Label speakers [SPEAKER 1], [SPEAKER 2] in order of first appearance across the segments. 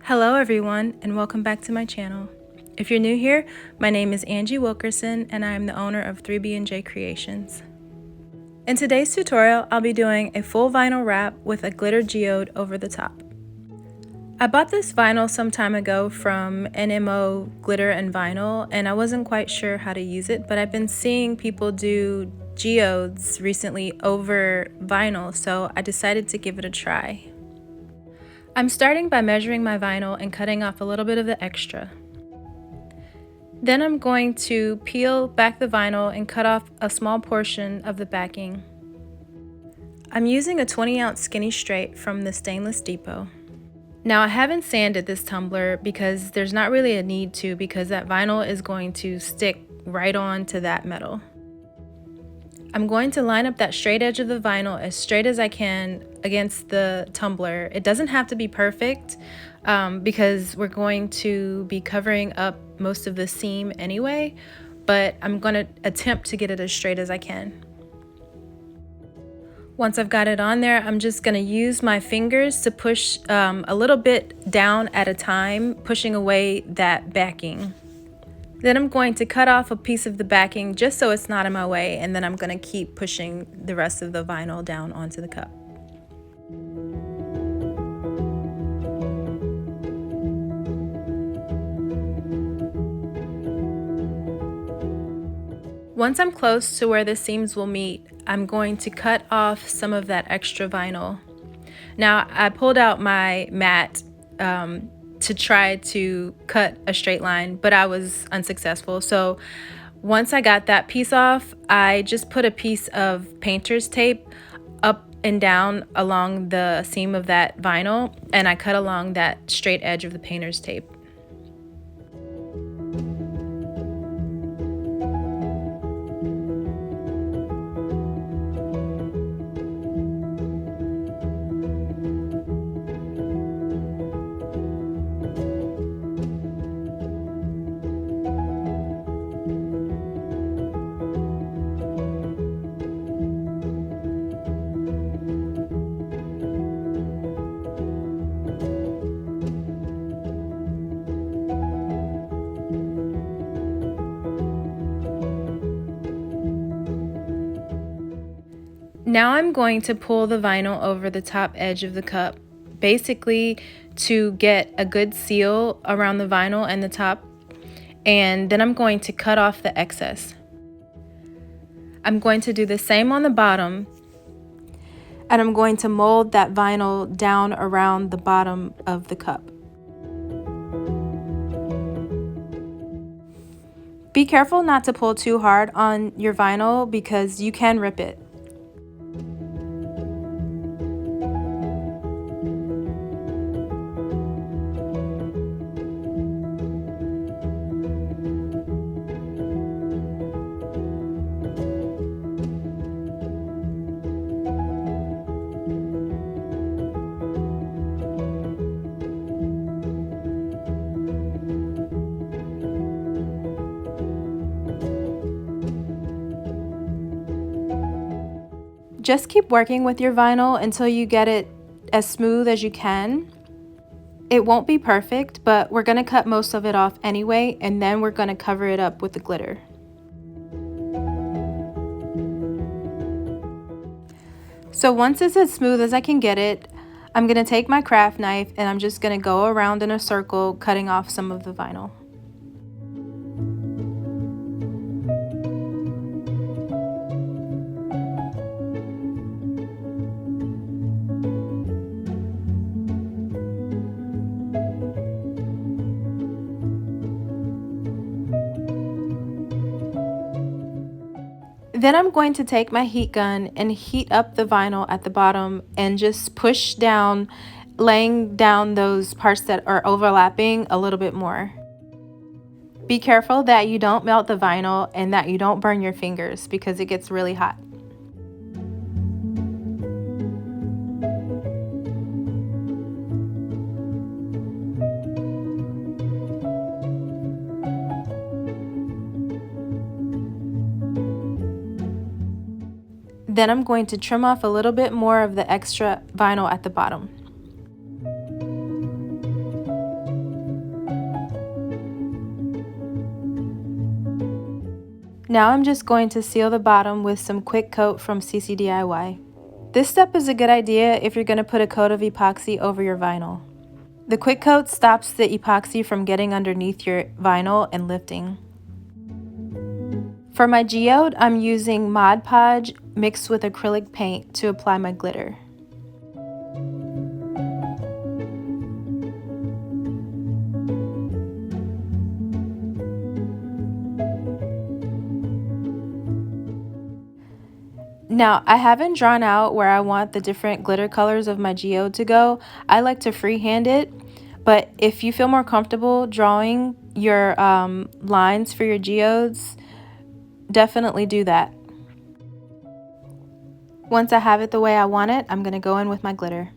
[SPEAKER 1] Hello everyone and welcome back to my channel. If you're new here, my name is Angie Wilkerson and I am the owner of 3B&J Creations. In today's tutorial, I'll be doing a full vinyl wrap with a glitter geode over the top. I bought this vinyl some time ago from NMO Glitter and Vinyl and I wasn't quite sure how to use it, but I've been seeing people do geodes recently over vinyl, so I decided to give it a try. I'm starting by measuring my vinyl and cutting off a little bit of the extra. Then I'm going to peel back the vinyl and cut off a small portion of the backing. I'm using a 20-ounce skinny straight from the Stainless Depot. Now I haven't sanded this tumbler because there's not really a need to, because that vinyl is going to stick right on to that metal. I'm going to line up that straight edge of the vinyl as straight as I can against the tumbler. It doesn't have to be perfect because we're going to be covering up most of the seam anyway, but I'm going to attempt to get it as straight as I can. Once I've got it on there, I'm just going to use my fingers to push a little bit down at a time, pushing away that backing. Then I'm going to cut off a piece of the backing just so it's not in my way, and then I'm going to keep pushing the rest of the vinyl down onto the cup. Once I'm close to where the seams will meet, I'm going to cut off some of that extra vinyl. Now I pulled out my mat to try to cut a straight line, but I was unsuccessful. So once I got that piece off, I just put a piece of painter's tape up and down along the seam of that vinyl, and I cut along that straight edge of the painter's tape. Now I'm going to pull the vinyl over the top edge of the cup, basically to get a good seal around the vinyl and the top, and then I'm going to cut off the excess. I'm going to do the same on the bottom, and I'm going to mold that vinyl down around the bottom of the cup. Be careful not to pull too hard on your vinyl because you can rip it. Just keep working with your vinyl until you get it as smooth as you can. It won't be perfect, but we're going to cut most of it off anyway, and then we're going to cover it up with the glitter. So once it's as smooth as I can get it, I'm going to take my craft knife and I'm just going to go around in a circle, cutting off some of the vinyl. Then I'm going to take my heat gun and heat up the vinyl at the bottom and just push down, laying down those parts that are overlapping a little bit more. Be careful that you don't melt the vinyl and that you don't burn your fingers because it gets really hot. Then I'm going to trim off a little bit more of the extra vinyl at the bottom. Now I'm just going to seal the bottom with some quick coat from CCDIY. This step is a good idea if you're going to put a coat of epoxy over your vinyl. The quick coat stops the epoxy from getting underneath your vinyl and lifting. For my geode, I'm using Mod Podge mixed with acrylic paint to apply my glitter. Now, I haven't drawn out where I want the different glitter colors of my geode to go. I like to freehand it, but if you feel more comfortable drawing your lines for your geodes, definitely do that. Once I have it the way I want it, I'm going to go in with my glitter.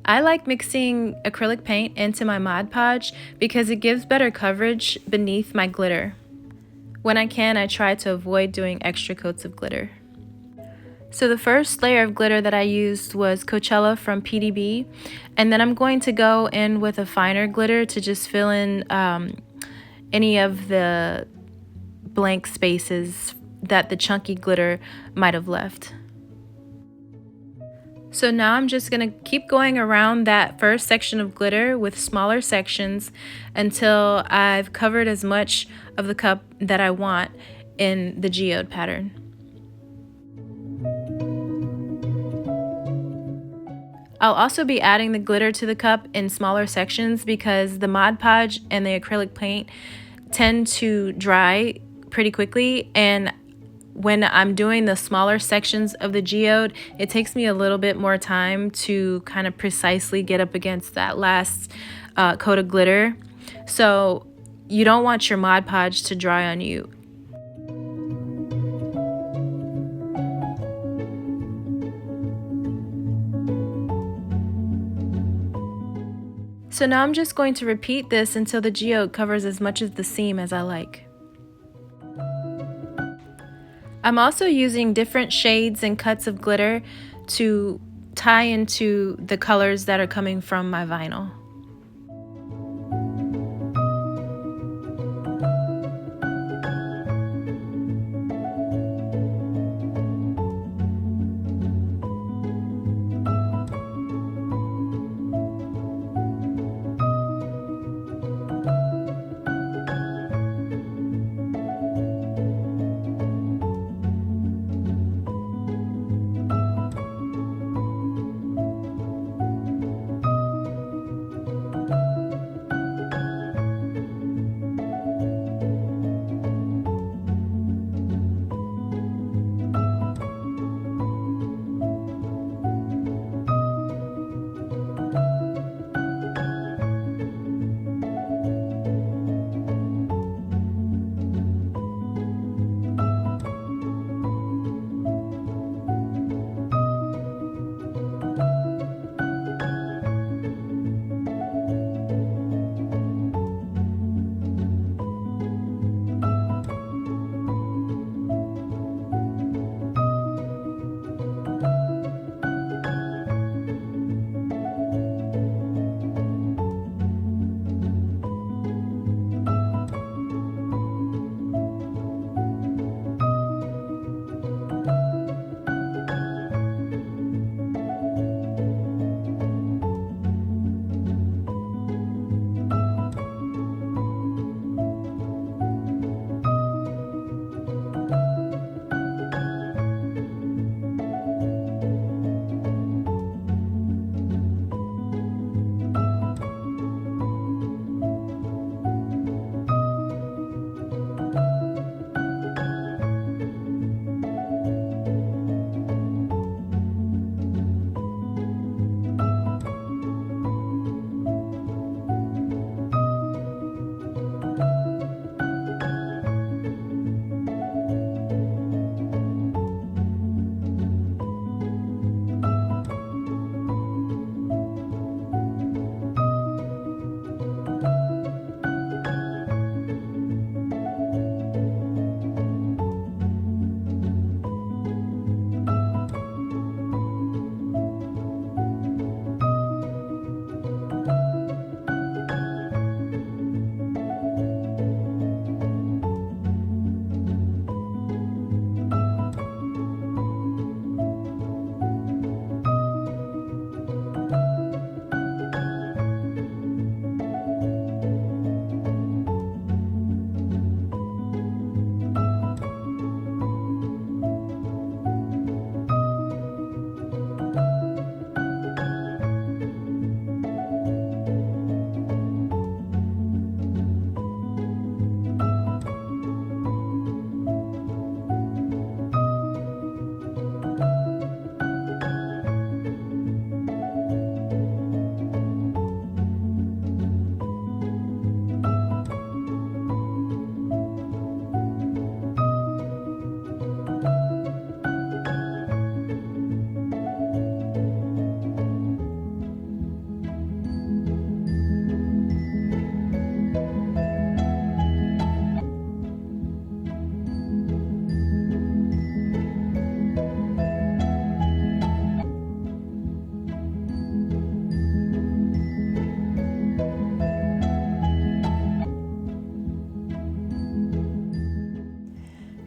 [SPEAKER 1] I like mixing acrylic paint into my Mod Podge because it gives better coverage beneath my glitter. When I can, I try to avoid doing extra coats of glitter. So the first layer of glitter that I used was Coachella from PDB, and then I'm going to go in with a finer glitter to just fill in any of the blank spaces that the chunky glitter might have left. So now I'm just going to keep going around that first section of glitter with smaller sections until I've covered as much of the cup that I want in the geode pattern. I'll also be adding the glitter to the cup in smaller sections because the Mod Podge and the acrylic paint tend to dry pretty quickly, and when I'm doing the smaller sections of the geode, it takes me a little bit more time to kind of precisely get up against that last coat of glitter. So you don't want your Mod Podge to dry on you. So now I'm just going to repeat this until the geode covers as much of the seam as I like. I'm also using different shades and cuts of glitter to tie into the colors that are coming from my vinyl.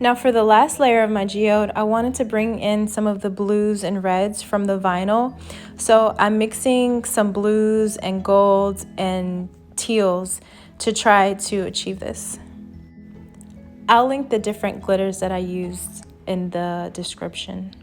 [SPEAKER 1] Now for the last layer of my geode, I wanted to bring in some of the blues and reds from the vinyl. So I'm mixing some blues and golds and teals to try to achieve this. I'll link the different glitters that I used in the description.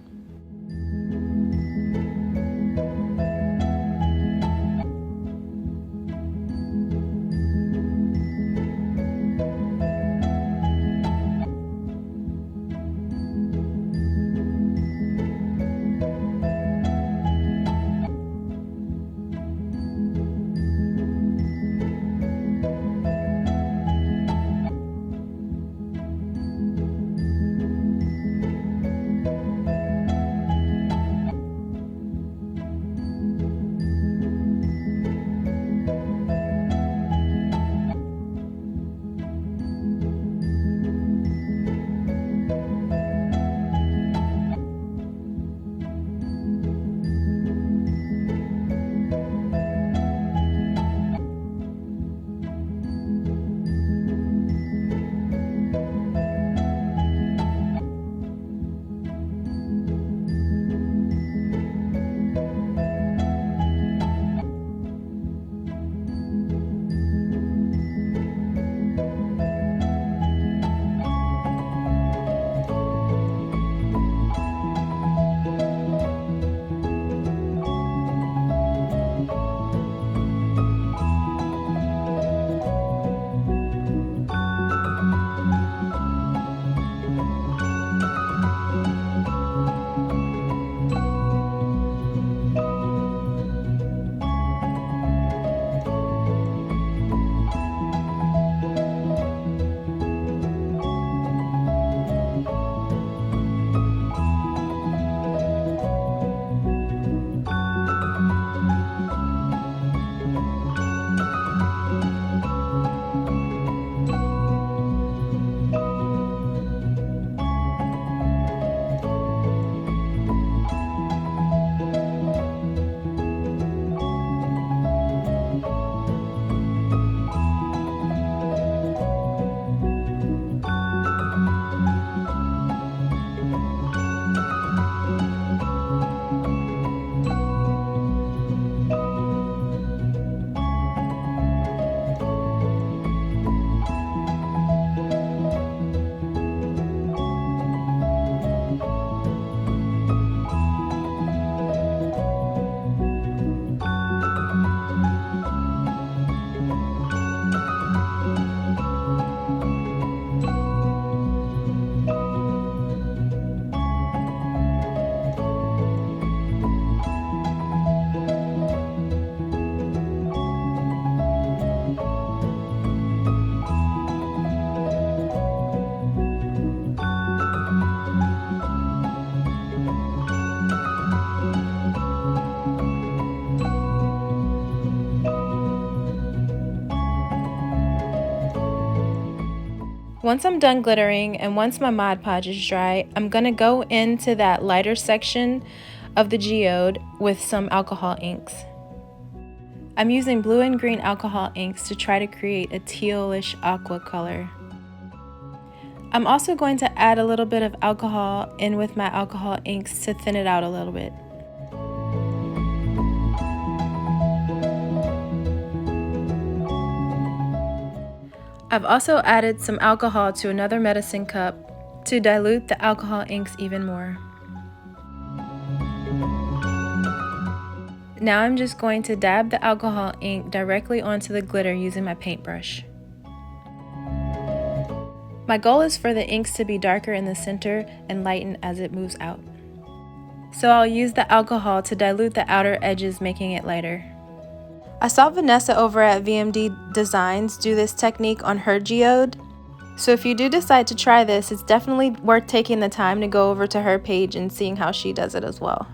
[SPEAKER 1] Once I'm done glittering and once my Mod Podge is dry, I'm going to go into that lighter section of the geode with some alcohol inks. I'm using blue and green alcohol inks to try to create a tealish aqua color. I'm also going to add a little bit of alcohol in with my alcohol inks to thin it out a little bit. I've also added some alcohol to another medicine cup to dilute the alcohol inks even more. Now I'm just going to dab the alcohol ink directly onto the glitter using my paintbrush. My goal is for the inks to be darker in the center and lighten as it moves out. So I'll use the alcohol to dilute the outer edges, making it lighter. I saw Vanessa over at VMD Designs do this technique on her geode. So if you do decide to try this, it's definitely worth taking the time to go over to her page and seeing how she does it as well.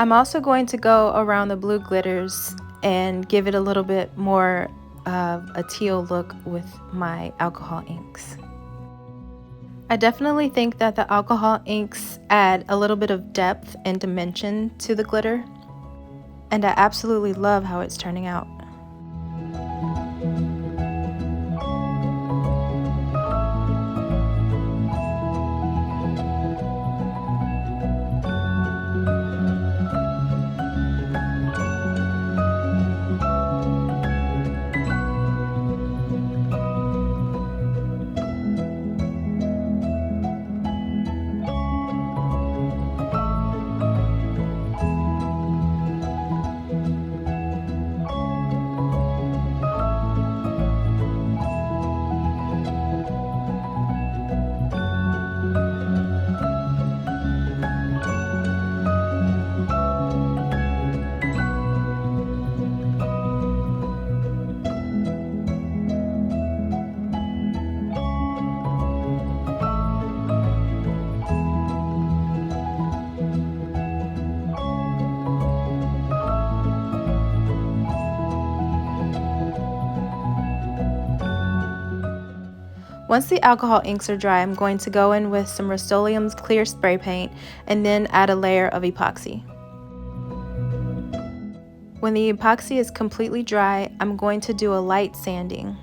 [SPEAKER 1] I'm also going to go around the blue glitters and give it a little bit more of a teal look with my alcohol inks. I definitely think that the alcohol inks add a little bit of depth and dimension to the glitter, and I absolutely love how it's turning out. Once the alcohol inks are dry, I'm going to go in with some Rust-Oleum's clear spray paint and then add a layer of epoxy. When the epoxy is completely dry, I'm going to do a light sanding.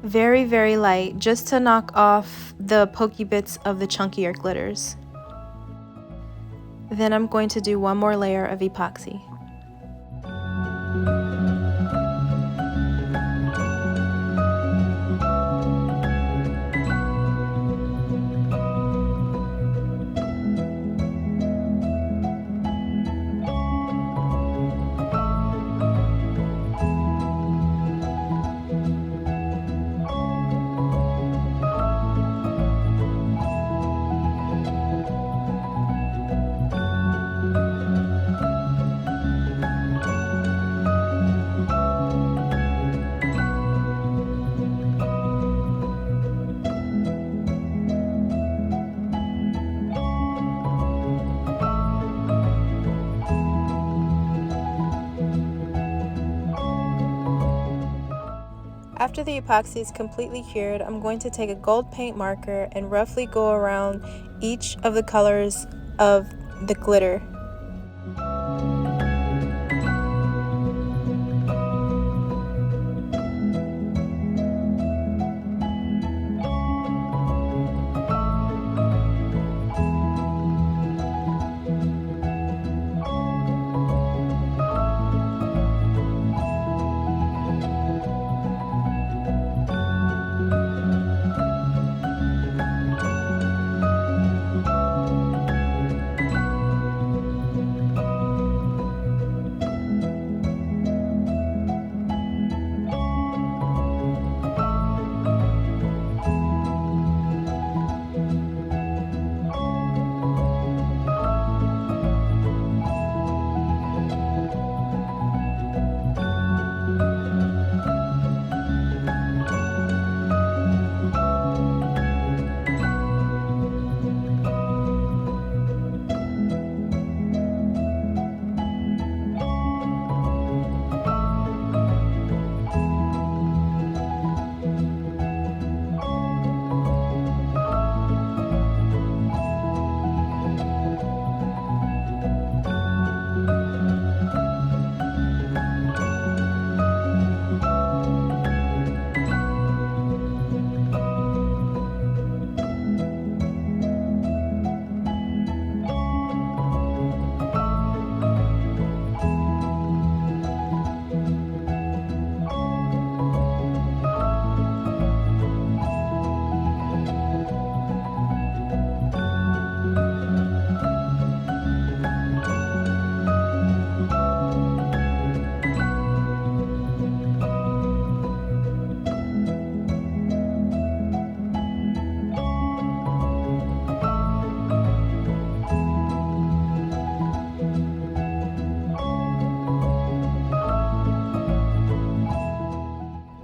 [SPEAKER 1] Very, very light, just to knock off the pokey bits of the chunkier glitters. Then I'm going to do one more layer of epoxy. After the epoxy is completely cured, I'm going to take a gold paint marker and roughly go around each of the colors of the glitter.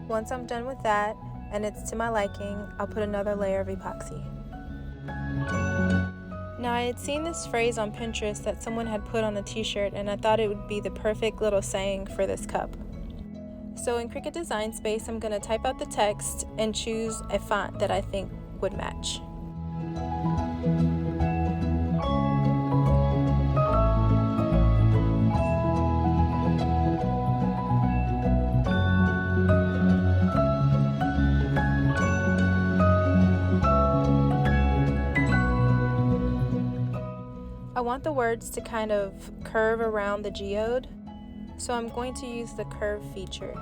[SPEAKER 1] Once I'm done with that, and it's to my liking, I'll put another layer of epoxy. Now, I had seen this phrase on Pinterest that someone had put on a t-shirt, and I thought it would be the perfect little saying for this cup. So in Cricut Design Space, I'm going to type out the text and choose a font that I think would match. I want the words to kind of curve around the geode, so I'm going to use the curve feature.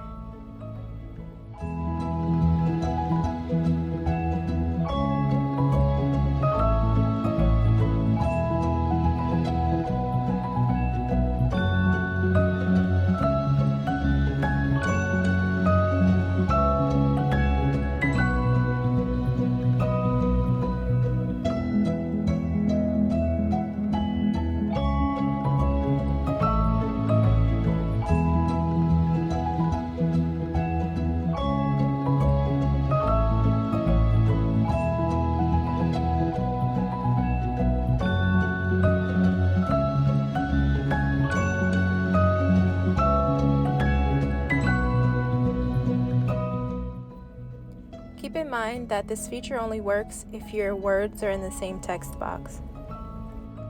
[SPEAKER 1] Keep in mind that this feature only works if your words are in the same text box.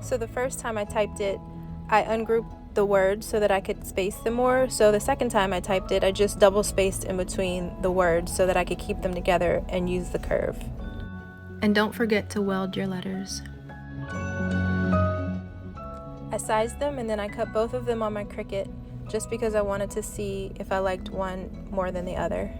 [SPEAKER 1] So the first time I typed it, I ungrouped the words so that I could space them more. So the second time I typed it, I just double spaced in between the words so that I could keep them together and use the curve. And don't forget to weld your letters. I sized them and then I cut both of them on my Cricut just because I wanted to see if I liked one more than the other.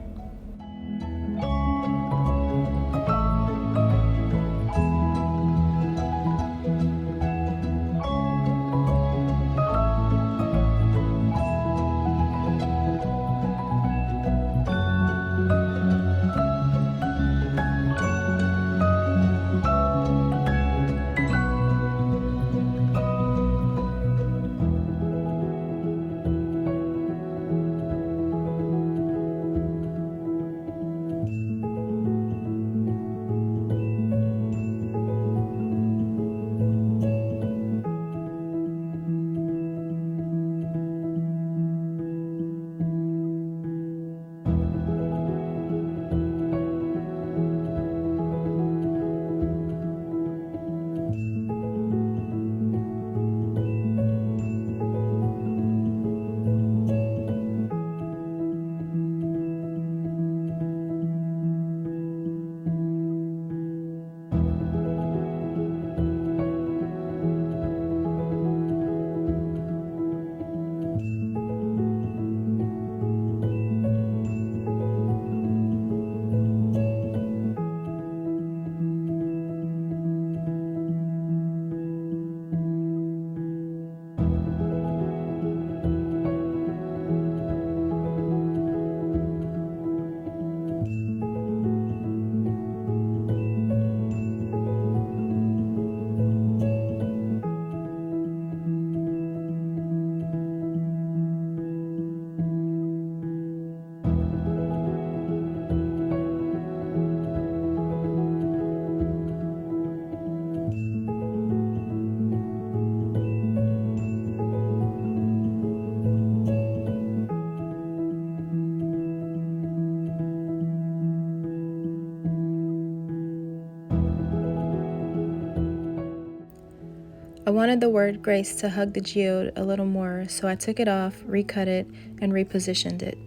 [SPEAKER 1] I wanted the word grace to hug the geode a little more, so I took it off, recut it, and repositioned it.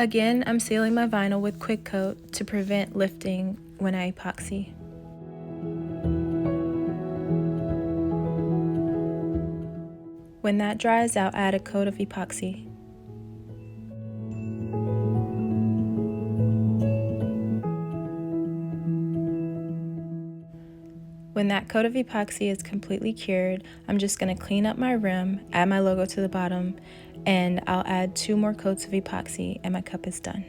[SPEAKER 1] Again, I'm sealing my vinyl with quick coat to prevent lifting when I epoxy. When that dries, I'll add a coat of epoxy. When that coat of epoxy is completely cured, I'm just going to clean up my rim, add my logo to the bottom, and I'll add 2 more coats of epoxy and my cup is done.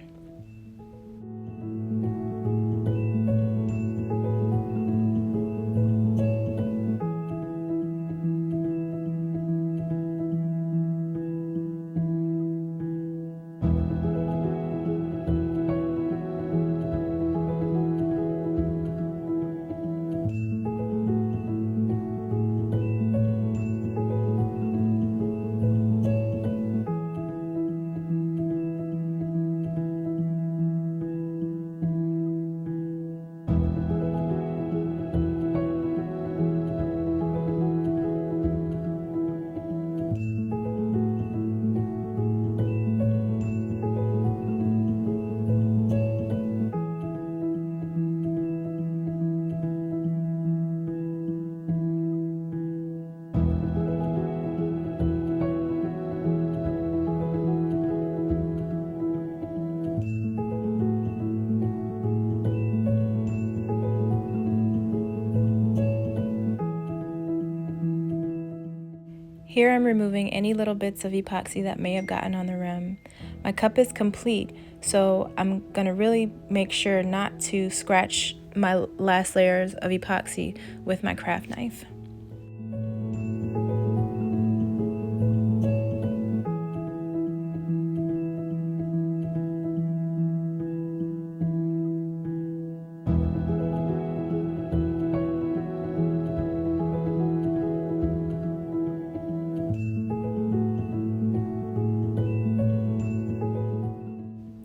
[SPEAKER 1] Here I'm removing any little bits of epoxy that may have gotten on the rim. My cup is complete, so I'm going to really make sure not to scratch my last layers of epoxy with my craft knife.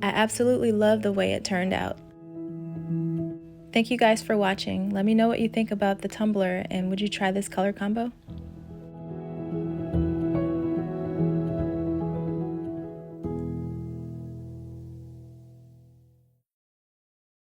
[SPEAKER 1] I absolutely love the way it turned out. Thank you guys for watching. Let me know what you think about the tumbler and would you try this color combo?